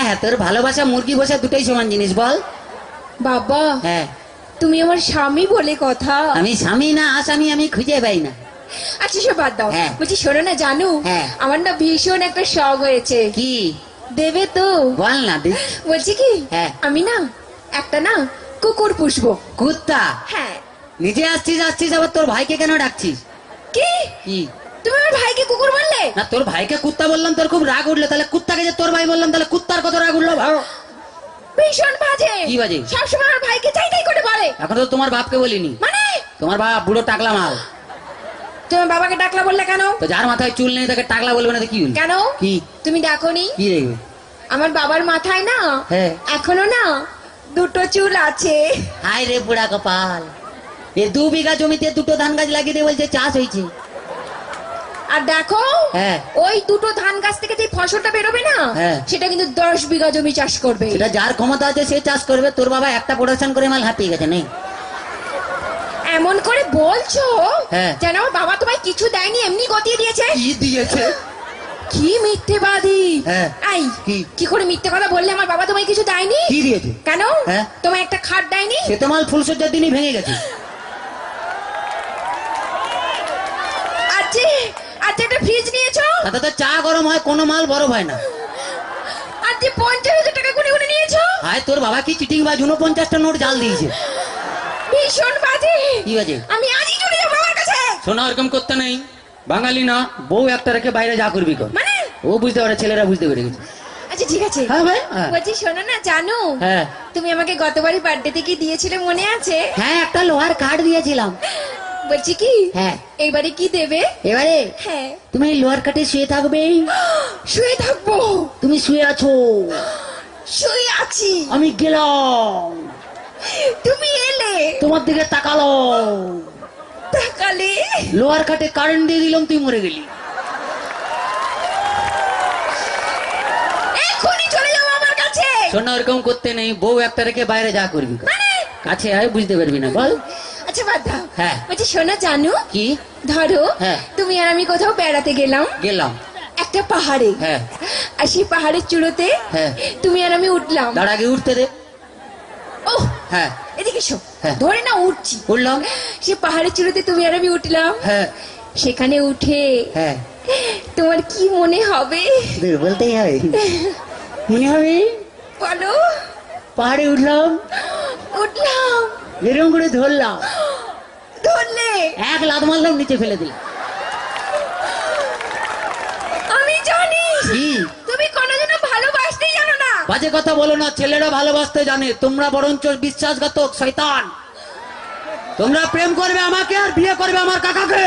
হ্যাঁ, তোর ভালোবাসা মুরগি বসে দুটোই সমান জিনিস, বল। বাবা হ্যাঁ, তুমি আমার স্বামী বলে কথা। আমি স্বামী না আসামি আমি খুঁজে পাই না। আচ্ছা সব বাদ দাও, হ্যাঁ। বলছি শোনো না জানু, হ্যাঁ। আমার না ভীষণ একটা শখ হয়েছে। কি? দেবে তো? বল না। বলছি কি, হ্যাঁ। আমি না একটা না কুকুর পুষবো। কুত্তা? হ্যাঁ। নিজে আসছিস আবার তোর ভাইকে কেন ডাকছিস? কি কি? তুমি আমার ভাইকে কুকুর বললে? না, তোর ভাইকে কুত্তা বললাম তোর খুব রাগ উঠলো, তাহলে কুত্তাকে যে তোর ভাই বললাম তাহলে কুত্তার কত রাগ উঠলো ভালো। ভীষণ বাজে। কি বাজে? সবসময় আমার ভাইকে চাই চাই করে বলে। এখন তো তোমার বাপকে বলিনি। মানে তোমার বাপ বুড়ো টাকলা মাল। তোমার বাবাকে ডাকলা বললে কেন? তো যার মাথায় চুল নেই তাকে টাকলা বলবে না তো কি হলো? কেন? কি? তুমি ডাকোনি? কি রেখে? আমার বাবার মাথায় না হ্যাঁ। এখনো না দুটো চুল আছে। হায় রে বুড়া কপাল, এ 2 বিঘা জমিতে দুটো ধান গাছ লাগিয়ে দিয়ে বলছে চাষ হয়েছে। আর দেখো, হ্যাঁ। ওই দুটো ধান গাছ থেকে যে ফসলটা বেরোবে না, হ্যাঁ। সেটা কিন্তু 10 বিঘা জমি চাষ করবে। সেটা যার ক্ষমতা আছে সে চাষ করবে। তোর বাবা একটা প্রোডাকশন করে মাল হাঁপিয়ে গেছে নেই। এমন করে বলছো হ্যাঁ। যেন আমার বাবা তোমায় কিছু দেয়নি, এমনি গতিয়ে দিয়েছে। কি দিয়েছে? কি মিথ্যেবাদী! হ্যাঁ। এই কি? কি করে মিথ্যে কথা বললে? আমার বাবা তোমায় কিছু দেয়নি। কি দিয়েছে? কেন? হ্যাঁ। তোমায় একটা খাট দেয়নি? সে তো মাল ফুলসজ্জার দিনই ভেঙে গেছে। আচ্ছা আচ্ছা, একটা ফ্রিজ নিয়েছো? তাতে তো চা গরম হয়, কোনো মাল বরফ হয় না। আচ্ছা 50,000 টাকা গুনে গুনে নিয়েছো? হায় তোর বাবা কি চিটিং বাজ, 49টা নোট জাল দিয়েছে। ভীষণ বাজে। কি বাজে? আমি আজই চলে যাবো বাবার কাছে। শোনা, ওরকম করতে নেই। বাঙালি না, বউ একটা রেখে বাইরে যা করবি কর। মানে ও বুঝতে পারে, ছেলেরা বুঝতে পেরে গেছে। আচ্ছা ঠিক আছে। হ্যাঁ ভাই, হ্যাঁ। বলছি শোনো না জানো, হ্যাঁ। তুমি আমাকে গতবারই বার্থডেতে কি দিয়েছিলে মনে আছে? হ্যাঁ, একটা লোহার কাঠ দিয়েছিলাম। বলছি কি, হ্যাঁ। এইবারে কি দেবে? এবারে হ্যাঁ। তুমি এই লোহার কাঠে শুয়ে থাকবে। শুয়ে থাকবো? তুমি শুয়ে আছো, শুয়ে আছি। আমি গেলাম, তুমি এলে, তোমার দিকে তাকালো, তাকালে, লোহার কাঠে কারেন্ট দিয়ে দিলাম, তুই মরে গেলি। এখনই চলে যাবো আমার কাছে। শোনা, ওরকম করতে নেই। বউ একটা রেখে বাইরে যা করবি কর। মানে কাছে আয়, বুঝতে পারবি না, বল। আচ্ছা বাদ দাও। হ্যাঁ। বলছি শোনো জানো, কি? ধরো হ্যাঁ। তুমি আর আমি কোথাও বেড়াতে গেলাম গেলাম। একটা পাহাড়ে। হ্যাঁ। আর সেই পাহাড়ের চূড়োতে হ্যাঁ। তুমি আর আমি উঠলাম। দাঁড়া, আগে উঠতে দে। ও হ্যাঁ। এদিকে এসো। হ্যাঁ। ধরে না উঠছি। উঠলাম। সে পাহাড়ের চূড়োতে তুমি আর আমি উঠলাম। হ্যাঁ। সেখানে উঠে হ্যাঁ। তোমার কি মনে হবে? বলতেই হবে, মনে হবে। বলো। পাহাড়ে উঠলাম, উঠলাম, এরকম করে ধরলাম, ধরলে, এক লাত মারলাম, নিচে ফেলে দিলাম। আমি জানি কি? তুমি কোনোদিনও ভালোবাসতেই জানো না। বাজে কথা বলো না, ছেলেরা ভালোবাসতে জানে, তোমরা বরঞ্চ বিশ্বাসঘাতক শয়তান। তোমরা প্রেম করবে আমাকে আর বিয়ে করবে আমার কাকাকে।